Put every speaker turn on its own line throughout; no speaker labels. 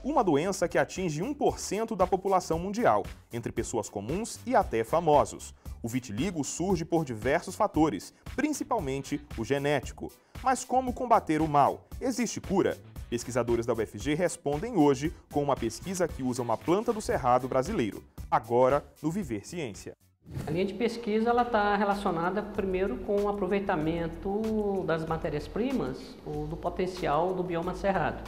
uma doença que atinge 1% da população mundial, entre pessoas comuns e até famosos. O vitiligo surge por diversos fatores, principalmente o genético. Mas como combater o mal? Existe cura? Pesquisadores da UFG respondem hoje com uma pesquisa que usa uma planta do cerrado brasileiro, agora no Viver Ciência.
A linha de pesquisa está relacionada primeiro com o aproveitamento das matérias-primas, do potencial do bioma cerrado.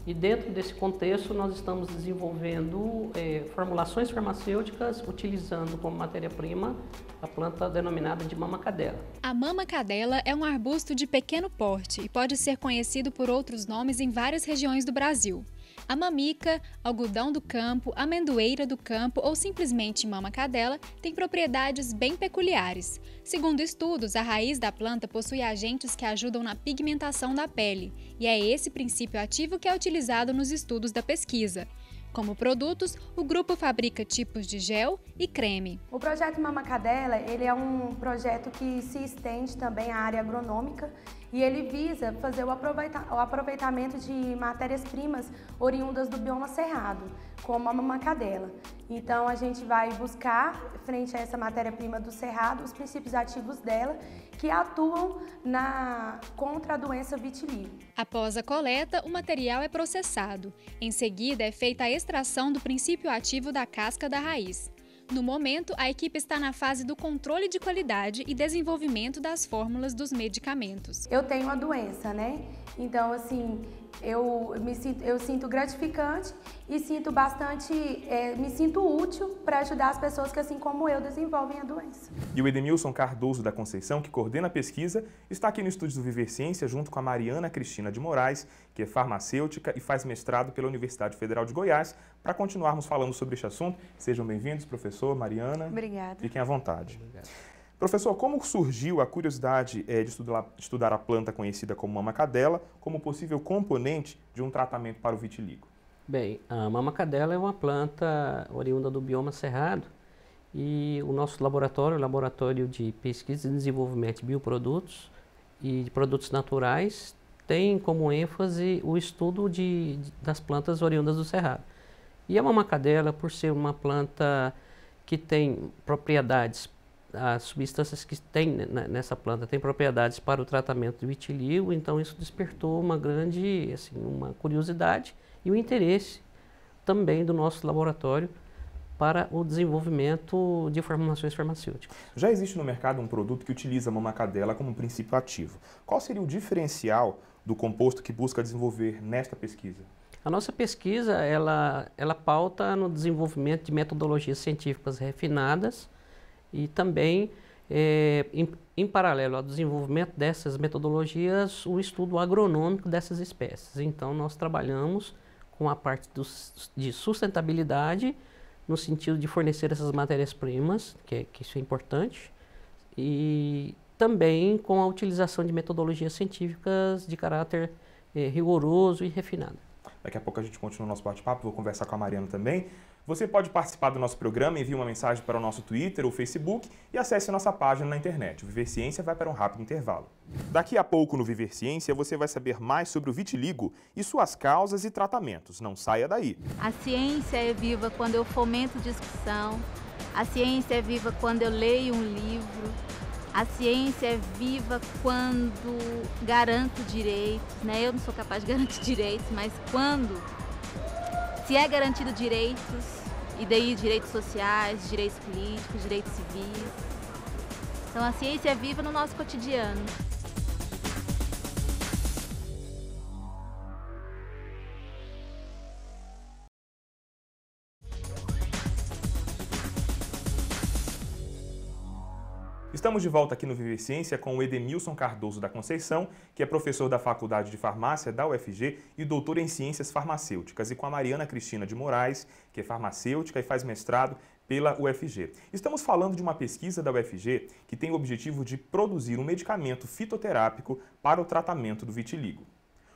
E dentro desse contexto nós estamos desenvolvendo formulações farmacêuticas utilizando como matéria-prima a planta denominada de mama-cadela.
A mama-cadela é um arbusto de pequeno porte e pode ser conhecido por outros nomes em várias regiões do Brasil. A mamica, algodão do campo, amendoeira do campo ou simplesmente mama-cadela tem propriedades bem peculiares. Segundo estudos, a raiz da planta possui agentes que ajudam na pigmentação da pele, e é esse princípio ativo que é utilizado nos estudos da pesquisa. Como produtos, o grupo fabrica tipos de gel e creme.
O projeto Mama-Cadela, ele é um projeto que se estende também à área agronômica e ele visa fazer o aproveitamento de matérias-primas oriundas do bioma cerrado, como a mama-cadela. Então a gente vai buscar, frente a essa matéria-prima do cerrado, os princípios ativos dela que atuam contra a doença vitiligo.
Após a coleta, o material é processado. Em seguida, é feita a extração do princípio ativo da casca da raiz. No momento, a equipe está na fase do controle de qualidade e desenvolvimento das fórmulas dos medicamentos.
Eu tenho uma doença, né? Então, assim, eu sinto gratificante e sinto me sinto útil para ajudar as pessoas que, assim como eu, desenvolvem a doença.
E o Edemilson Cardoso da Conceição, que coordena a pesquisa, está aqui no estúdio do Viver Ciência junto com a Mariana Cristina de Moraes, que é farmacêutica e faz mestrado pela Universidade Federal de Goiás, para continuarmos falando sobre este assunto. Sejam bem-vindos, professor, Mariana.
Obrigada.
Fiquem à vontade.
Obrigado.
Professor, como surgiu a curiosidade de estudar a planta conhecida como mama-cadela como possível componente de um tratamento para o vitiligo?
Bem, a mama-cadela é uma planta oriunda do bioma cerrado e o nosso laboratório, o Laboratório de Pesquisa e Desenvolvimento de Bioprodutos e de Produtos Naturais, tem como ênfase o estudo das plantas oriundas do cerrado. E a mama-cadela, por ser uma planta que tem propriedades, as substâncias que tem nessa planta têm propriedades para o tratamento do vitiligo, então isso despertou uma grande, uma curiosidade e o interesse também do nosso laboratório para o desenvolvimento de formulações farmacêuticas.
Já existe no mercado um produto que utiliza a mama-cadela como princípio ativo. Qual seria o diferencial do composto que busca desenvolver nesta pesquisa?
A nossa pesquisa, ela pauta no desenvolvimento de metodologias científicas refinadas e também, em paralelo ao desenvolvimento dessas metodologias, o estudo agronômico dessas espécies. Então, nós trabalhamos com a parte de sustentabilidade, no sentido de fornecer essas matérias-primas, que isso é importante, e também com a utilização de metodologias científicas de caráter rigoroso e refinado.
Daqui a pouco a gente continua o nosso bate-papo, vou conversar com a Mariana também. Você pode participar do nosso programa, envie uma mensagem para o nosso Twitter ou Facebook e acesse nossa página na internet. O Viver Ciência vai para um rápido intervalo. Daqui a pouco no Viver Ciência você vai saber mais sobre o vitiligo e suas causas e tratamentos. Não saia daí.
A ciência é viva quando eu fomento discussão, a ciência é viva quando eu leio um livro, a ciência é viva quando garanto direitos, né? Eu não sou capaz de garantir direitos, mas se é garantido direitos, e daí direitos sociais, direitos políticos, direitos civis. Então a ciência é viva no nosso cotidiano.
Estamos de volta aqui no Viver Ciência com o Edemilson Cardoso da Conceição, que é professor da Faculdade de Farmácia da UFG e doutor em Ciências Farmacêuticas, e com a Mariana Cristina de Moraes, que é farmacêutica e faz mestrado pela UFG. Estamos falando de uma pesquisa da UFG que tem o objetivo de produzir um medicamento fitoterápico para o tratamento do vitiligo.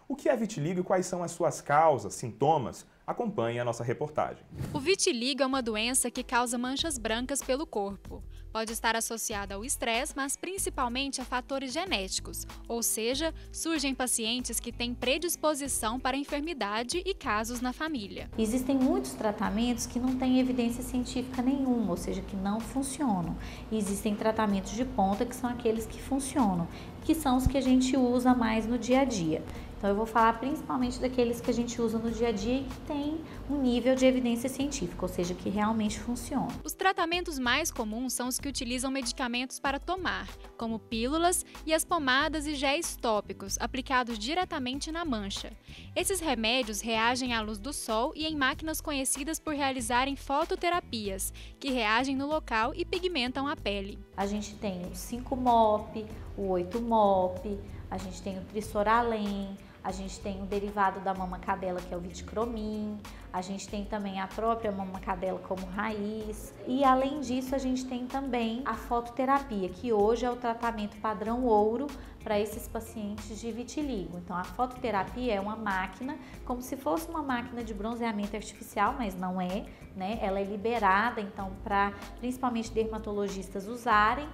O que é vitiligo e quais são as suas causas, sintomas, Acompanhe a nossa reportagem.
O vitiligo é uma doença que causa manchas brancas pelo corpo. Pode estar associada ao estresse, mas principalmente a fatores genéticos, ou seja, surgem em pacientes que têm predisposição para a enfermidade e casos na família.
Existem muitos tratamentos que não têm evidência científica nenhuma, ou seja, que não funcionam. E existem tratamentos de ponta que são aqueles que funcionam, que são os que a gente usa mais no dia a dia. Então eu vou falar principalmente daqueles que a gente usa no dia a dia e que tem um nível de evidência científica, ou seja, que realmente funcionam.
Os tratamentos mais comuns são os que utilizam medicamentos para tomar, como pílulas e as pomadas e géis tópicos, aplicados diretamente na mancha. Esses remédios reagem à luz do sol e em máquinas conhecidas por realizarem fototerapias, que reagem no local e pigmentam a pele.
A gente tem o 5-MOP, o 8-MOP, a gente tem o Trisoralen, a gente tem o derivado da mama cadela, que é o Viticromin, a gente tem também a própria mama cadela como raiz e além disso a gente tem também a fototerapia, que hoje é o tratamento padrão ouro para esses pacientes de vitiligo. Então a fototerapia é uma máquina, como se fosse uma máquina de bronzeamento artificial, mas não é, né? Ela é liberada então para principalmente dermatologistas usarem,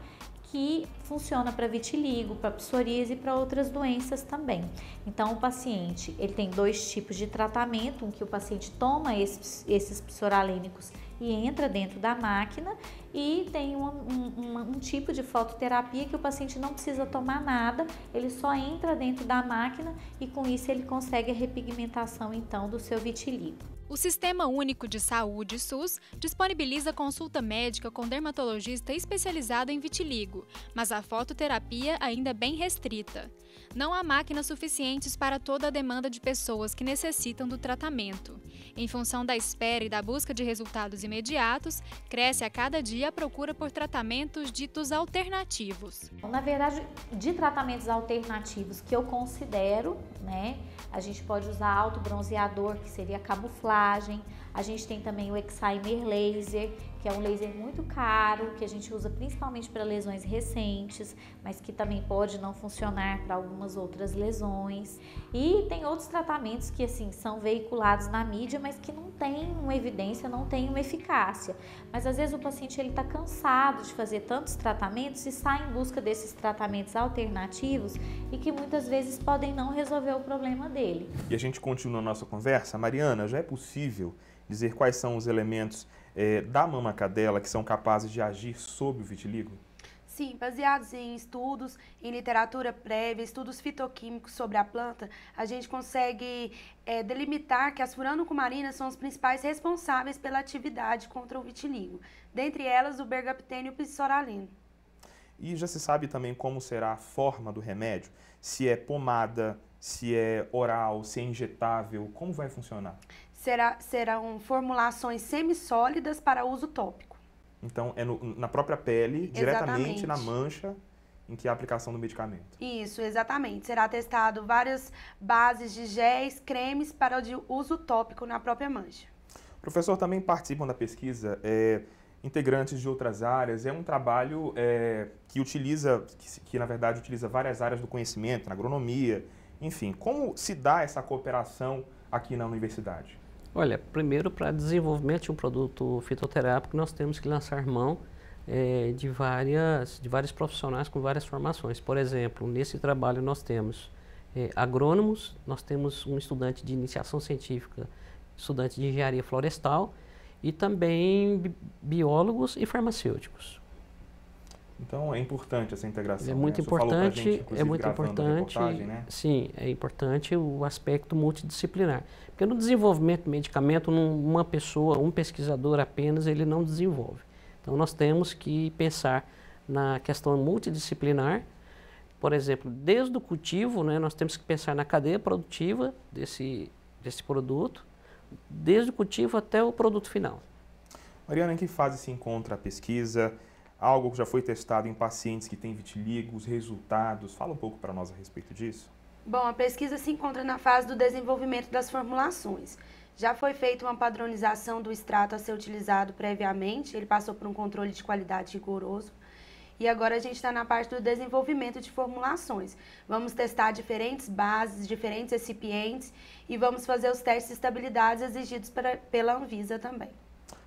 que funciona para vitiligo, para psoríase e para outras doenças também. Então o paciente, ele tem 2 tipos de tratamento, um que o paciente toma esses psoralênicos e entra dentro da máquina e tem um tipo de fototerapia que o paciente não precisa tomar nada, ele só entra dentro da máquina e com isso ele consegue a repigmentação então do seu vitiligo.
O Sistema Único de Saúde, SUS, disponibiliza consulta médica com dermatologista especializado em vitiligo, mas a fototerapia ainda é bem restrita. Não há máquinas suficientes para toda a demanda de pessoas que necessitam do tratamento. Em função da espera e da busca de resultados imediatos, cresce a cada dia a procura por tratamentos ditos alternativos.
Na verdade, de tratamentos alternativos que eu considero, né, a gente pode usar autobronzeador, que seria a camuflagem. A gente tem também o Excimer Laser, que é um laser muito caro, que a gente usa principalmente para lesões recentes, mas que também pode não funcionar para algumas outras lesões. E tem outros tratamentos que assim são veiculados na mídia, mas que não têm uma evidência, não têm uma eficácia. Mas às vezes o paciente está cansado de fazer tantos tratamentos e sai em busca desses tratamentos alternativos e que muitas vezes podem não resolver o problema dele.
E a gente continua a nossa conversa. Mariana, já é possível dizer quais são os elementos da mama cadela que são capazes de agir sobre o vitiligo?
Sim, baseados em estudos, em literatura prévia, estudos fitoquímicos sobre a planta, a gente consegue delimitar que as furanocumarinas são os principais responsáveis pela atividade contra o vitiligo. Dentre elas, o bergapteno e o psoraleno.
E já se sabe também como será a forma do remédio? Se é pomada, se é oral, se é injetável, como vai funcionar?
Serão formulações semissólidas para uso tópico.
Então, é na própria pele,
Exatamente.
diretamente na mancha em que há a aplicação do medicamento.
Isso, exatamente. Será testado várias bases de géis, cremes para o uso tópico na própria mancha.
Professor, também participam da pesquisa integrantes de outras áreas. É um trabalho que na verdade utiliza várias áreas do conhecimento, na agronomia, enfim. Como se dá essa cooperação aqui na universidade?
Olha, primeiro, para desenvolvimento de um produto fitoterápico, nós temos que lançar mão de vários profissionais com várias formações. Por exemplo, nesse trabalho nós temos agrônomos, nós temos um estudante de iniciação científica, estudante de engenharia florestal e também biólogos e farmacêuticos.
Então é importante essa integração.
É muito importante,
né?
Sim, é importante o aspecto multidisciplinar. Porque no desenvolvimento do medicamento, uma pessoa, um pesquisador apenas, ele não desenvolve. Então nós temos que pensar na questão multidisciplinar. Por exemplo, desde o cultivo, né, nós temos que pensar na cadeia produtiva desse produto, desde o cultivo até o produto final.
Mariana, em que fase se encontra a pesquisa? Algo que já foi testado em pacientes que têm vitiligo, os resultados? Fala um pouco para nós a respeito disso.
Bom, a pesquisa se encontra na fase do desenvolvimento das formulações. Já foi feita uma padronização do extrato a ser utilizado previamente, ele passou por um controle de qualidade rigoroso. e agora a gente está na parte do desenvolvimento de formulações. Vamos testar diferentes bases, diferentes recipientes e vamos fazer os testes de estabilidade exigidos pela Anvisa também.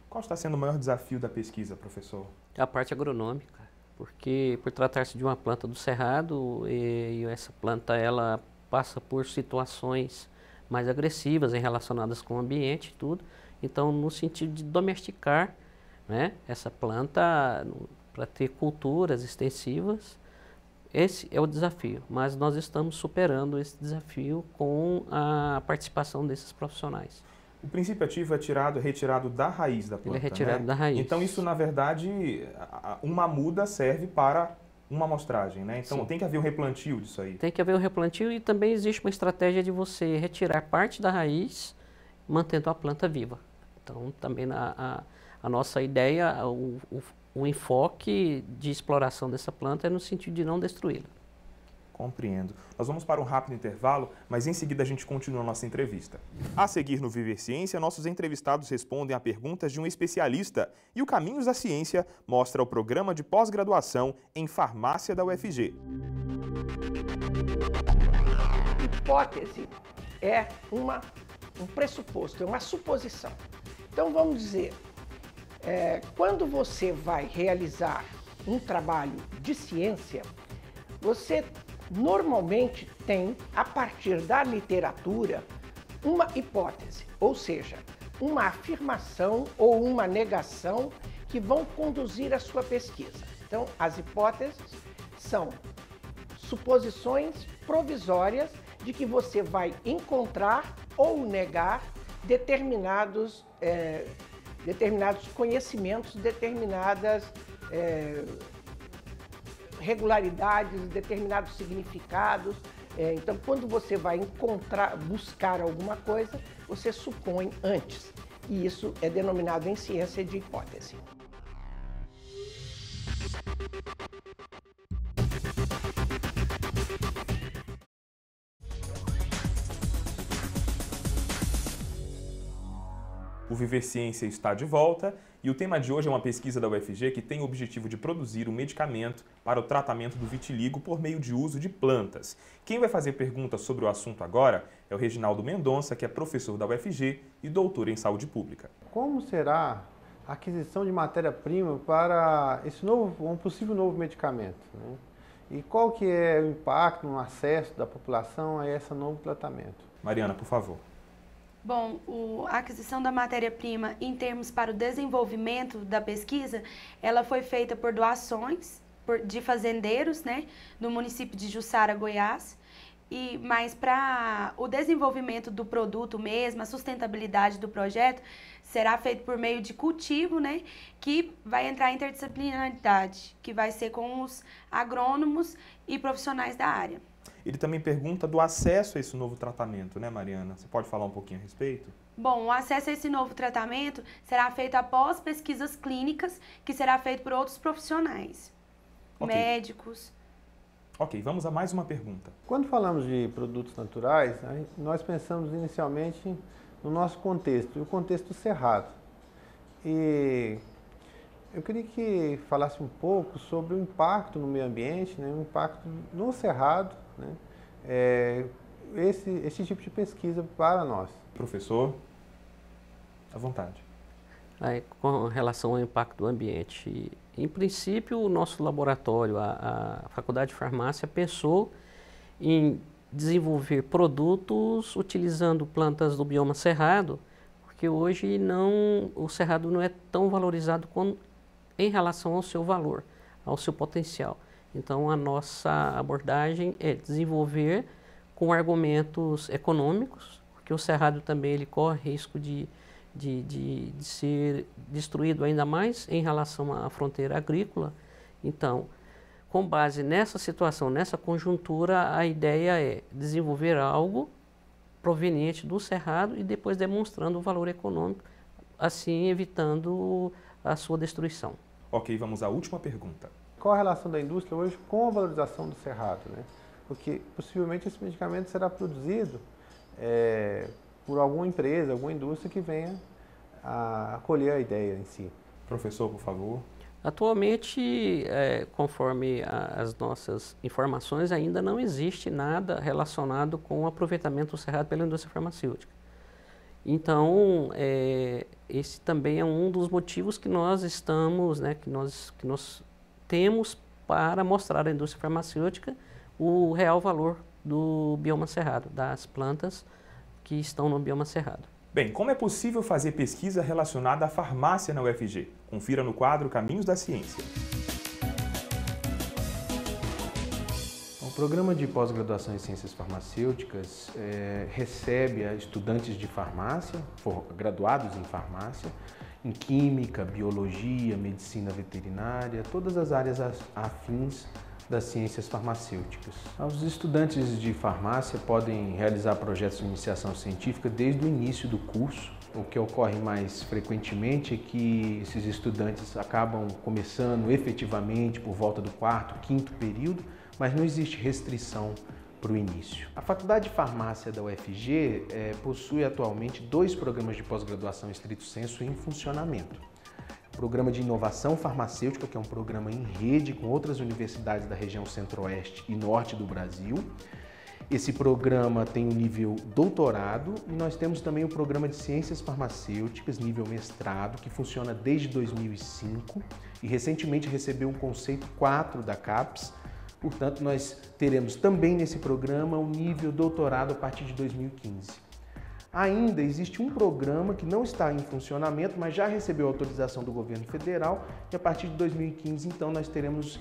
Qual está sendo o maior desafio da pesquisa, professor?
A parte agronômica, porque por tratar-se de uma planta do cerrado, e essa planta ela passa por situações mais agressivas relacionadas com o ambiente e tudo, então no sentido de domesticar, né, essa planta para ter culturas extensivas, esse é o desafio, mas nós estamos superando esse desafio com a participação desses profissionais.
O princípio ativo é retirado da raiz da planta,
Ele é retirado,
né?
da raiz.
Então isso, na verdade, uma muda serve para uma amostragem, né? Então, sim, tem que haver um replantio disso aí.
Tem que haver um replantio e também existe uma estratégia de você retirar parte da raiz, mantendo a planta viva. Então, também a nossa ideia, o enfoque de exploração dessa planta é no sentido de não destruí-la.
Compreendo. Nós vamos para um rápido intervalo, mas em seguida a gente continua a nossa entrevista. A seguir no Viver Ciência, nossos entrevistados respondem a perguntas de um especialista e o Caminhos da Ciência mostra o programa de pós-graduação em farmácia da UFG.
Hipótese é um pressuposto, é uma suposição. Então vamos dizer, quando você vai realizar um trabalho de ciência, você normalmente tem, a partir da literatura, uma hipótese, ou seja, uma afirmação ou uma negação que vão conduzir a sua pesquisa. Então, as hipóteses são suposições provisórias de que você vai encontrar ou negar determinados conhecimentos, determinadas regularidades, determinados significados. Então, quando você vai buscar alguma coisa, você supõe antes. E isso é denominado em ciência de hipótese.
O Viver Ciência está de volta e o tema de hoje é uma pesquisa da UFG que tem o objetivo de produzir um medicamento para o tratamento do vitiligo por meio de uso de plantas. Quem vai fazer perguntas sobre o assunto agora é o Reginaldo Mendonça, que é professor da UFG e doutor em saúde pública.
Como será a aquisição de matéria-prima para um possível novo medicamento, né? E qual que é o impacto no acesso da população a esse novo tratamento?
Mariana, por favor.
Bom, a aquisição da matéria-prima em termos para o desenvolvimento da pesquisa, ela foi feita por doações de fazendeiros, né, no município de Jussara, Goiás, mas para o desenvolvimento do produto mesmo, a sustentabilidade do projeto, será feito por meio de cultivo, né, que vai entrar em interdisciplinaridade, que vai ser com os agrônomos e profissionais da área.
Ele também pergunta do acesso a esse novo tratamento, né, Mariana? Você pode falar um pouquinho a respeito?
Bom, o acesso a esse novo tratamento será feito após pesquisas clínicas, que será feito por outros profissionais, médicos.
Ok, vamos a mais uma pergunta.
Quando falamos de produtos naturais, nós pensamos inicialmente no nosso contexto, e o contexto do cerrado. E eu queria que falasse um pouco sobre o impacto no meio ambiente, né, o impacto no cerrado, né, esse tipo de pesquisa para nós.
Professor, à vontade.
Com relação ao impacto do ambiente, em princípio o nosso laboratório, a Faculdade de Farmácia, pensou em desenvolver produtos utilizando plantas do bioma cerrado, porque hoje o cerrado não é tão valorizado em relação ao seu valor, ao seu potencial. Então, a nossa abordagem é desenvolver com argumentos econômicos, porque o cerrado também ele corre risco de ser destruído ainda mais em relação à fronteira agrícola. Então, com base nessa situação, nessa conjuntura, a ideia é desenvolver algo proveniente do cerrado e depois demonstrando o valor econômico, assim evitando a sua destruição.
Ok, vamos à última pergunta.
Qual a relação da indústria hoje com a valorização do cerrado, né? Porque possivelmente esse medicamento será produzido por alguma empresa, alguma indústria que venha a acolher a ideia em si.
Professor, por favor.
Atualmente, conforme as nossas informações, ainda não existe nada relacionado com o aproveitamento do cerrado pela indústria farmacêutica. Então, esse também é um dos motivos que nós estamos, que nós temos para mostrar à indústria farmacêutica o real valor do bioma cerrado, das plantas que estão no bioma cerrado.
Bem, como é possível fazer pesquisa relacionada à farmácia na UFG? Confira no quadro Caminhos da Ciência.
O programa de pós-graduação em Ciências Farmacêuticas recebe estudantes de farmácia, graduados em farmácia, em Química, Biologia, Medicina Veterinária, todas as áreas afins das ciências farmacêuticas. Os estudantes de farmácia podem realizar projetos de iniciação científica desde o início do curso. O que ocorre mais frequentemente é que esses estudantes acabam começando efetivamente por volta do 4º, 5º período, mas não existe restrição para o início. A Faculdade de Farmácia da UFG possui atualmente 2 programas de pós-graduação estrito sensu em funcionamento. O Programa de Inovação Farmacêutica, que é um programa em rede com outras universidades da região centro-oeste e norte do Brasil. Esse programa tem o nível doutorado e nós temos também o Programa de Ciências Farmacêuticas, nível mestrado, que funciona desde 2005 e recentemente recebeu um conceito 4 da CAPES. Portanto, nós teremos também nesse programa o nível doutorado a partir de 2015. Ainda existe um programa que não está em funcionamento, mas já recebeu autorização do governo federal e a partir de 2015, então, nós teremos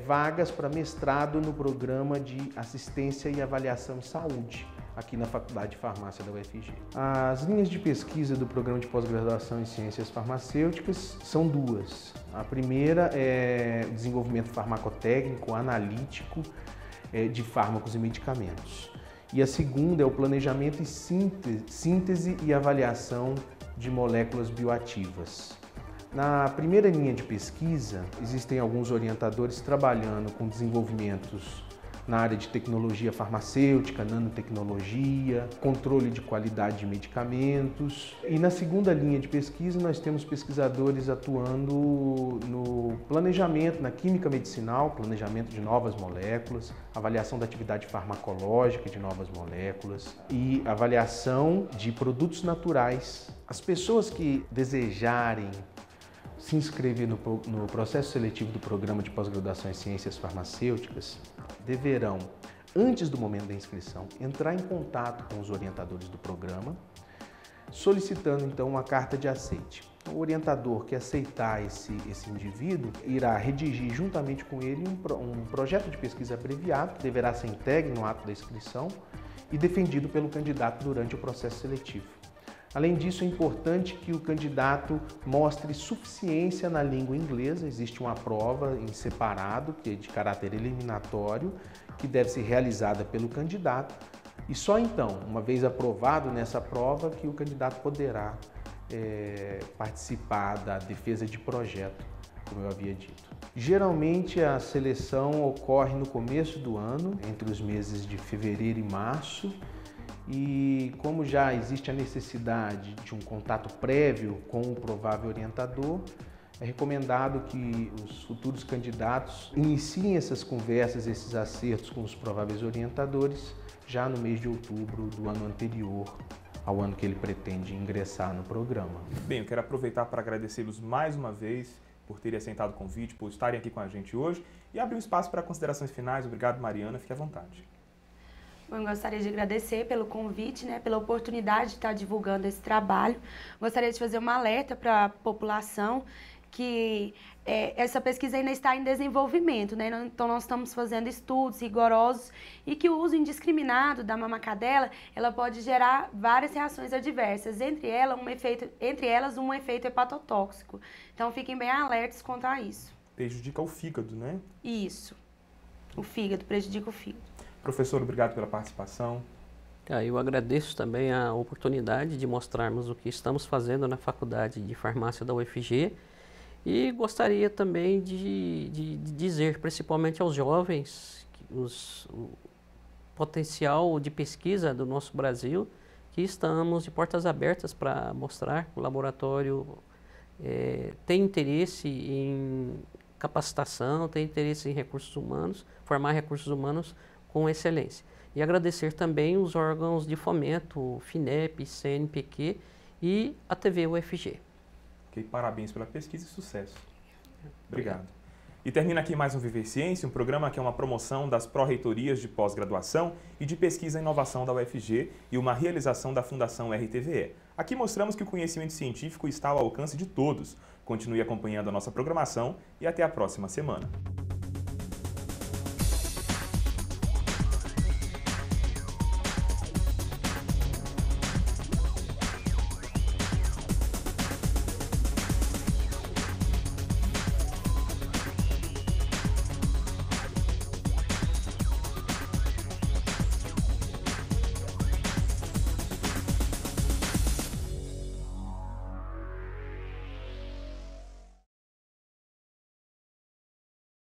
vagas para mestrado no programa de assistência e avaliação em saúde, aqui na Faculdade de Farmácia da UFG. As linhas de pesquisa do programa de pós-graduação em Ciências Farmacêuticas são 2. A primeira é o desenvolvimento farmacotécnico, analítico de fármacos e medicamentos. E a segunda é o planejamento e síntese e avaliação de moléculas bioativas. Na primeira linha de pesquisa, existem alguns orientadores trabalhando com desenvolvimentos na área de tecnologia farmacêutica, nanotecnologia, controle de qualidade de medicamentos. E na segunda linha de pesquisa, nós temos pesquisadores atuando no planejamento, na química medicinal, planejamento de novas moléculas, avaliação da atividade farmacológica de novas moléculas e avaliação de produtos naturais. As pessoas que desejarem se inscrever no processo seletivo do programa de pós-graduação em Ciências Farmacêuticas deverão, antes do momento da inscrição, entrar em contato com os orientadores do programa, solicitando então uma carta de aceite. O orientador que aceitar esse indivíduo irá redigir juntamente com ele um projeto de pesquisa abreviado, que deverá ser entregue no ato da inscrição e defendido pelo candidato durante o processo seletivo. Além disso, é importante que o candidato mostre suficiência na língua inglesa. Existe uma prova em separado, que é de caráter eliminatório, que deve ser realizada pelo candidato. E só então, uma vez aprovado nessa prova, que o candidato poderá participar da defesa de projeto, como eu havia dito. Geralmente, a seleção ocorre no começo do ano, entre os meses de fevereiro e março. E como já existe a necessidade de um contato prévio com o provável orientador, é recomendado que os futuros candidatos iniciem essas conversas, esses acertos com os prováveis orientadores já no mês de outubro do ano anterior ao ano que ele pretende ingressar no programa.
Bem, eu quero aproveitar para agradecê-los mais uma vez por terem aceitado o convite, por estarem aqui com a gente hoje e abrir um espaço para considerações finais. Obrigado, Mariana. Fique à vontade.
Bom, eu gostaria de agradecer pelo convite, pela oportunidade de estar divulgando esse trabalho. Gostaria de fazer um alerta para a população que essa pesquisa ainda está em desenvolvimento, Então, nós estamos fazendo estudos rigorosos e que o uso indiscriminado da mamacadela, ela pode gerar várias reações adversas, entre elas um efeito hepatotóxico. Então, fiquem bem alertas quanto a isso.
Prejudica o fígado, né?
Isso. O fígado, prejudica o fígado.
Professor, obrigado pela participação.
Eu agradeço também a oportunidade de mostrarmos o que estamos fazendo na Faculdade de Farmácia da UFG e gostaria também de dizer, principalmente aos jovens, que o potencial de pesquisa do nosso Brasil, que estamos de portas abertas para mostrar o laboratório tem interesse em capacitação, tem interesse em recursos humanos, formar recursos humanos com excelência. E agradecer também os órgãos de fomento, FINEP, CNPq e a TV UFG.
Ok, parabéns pela pesquisa e sucesso. Obrigado. E termina aqui mais um Viver Ciência, um programa que é uma promoção das pró-reitorias de pós-graduação e de pesquisa e inovação da UFG e uma realização da Fundação RTVE. Aqui mostramos que o conhecimento científico está ao alcance de todos. Continue acompanhando a nossa programação e até a próxima semana.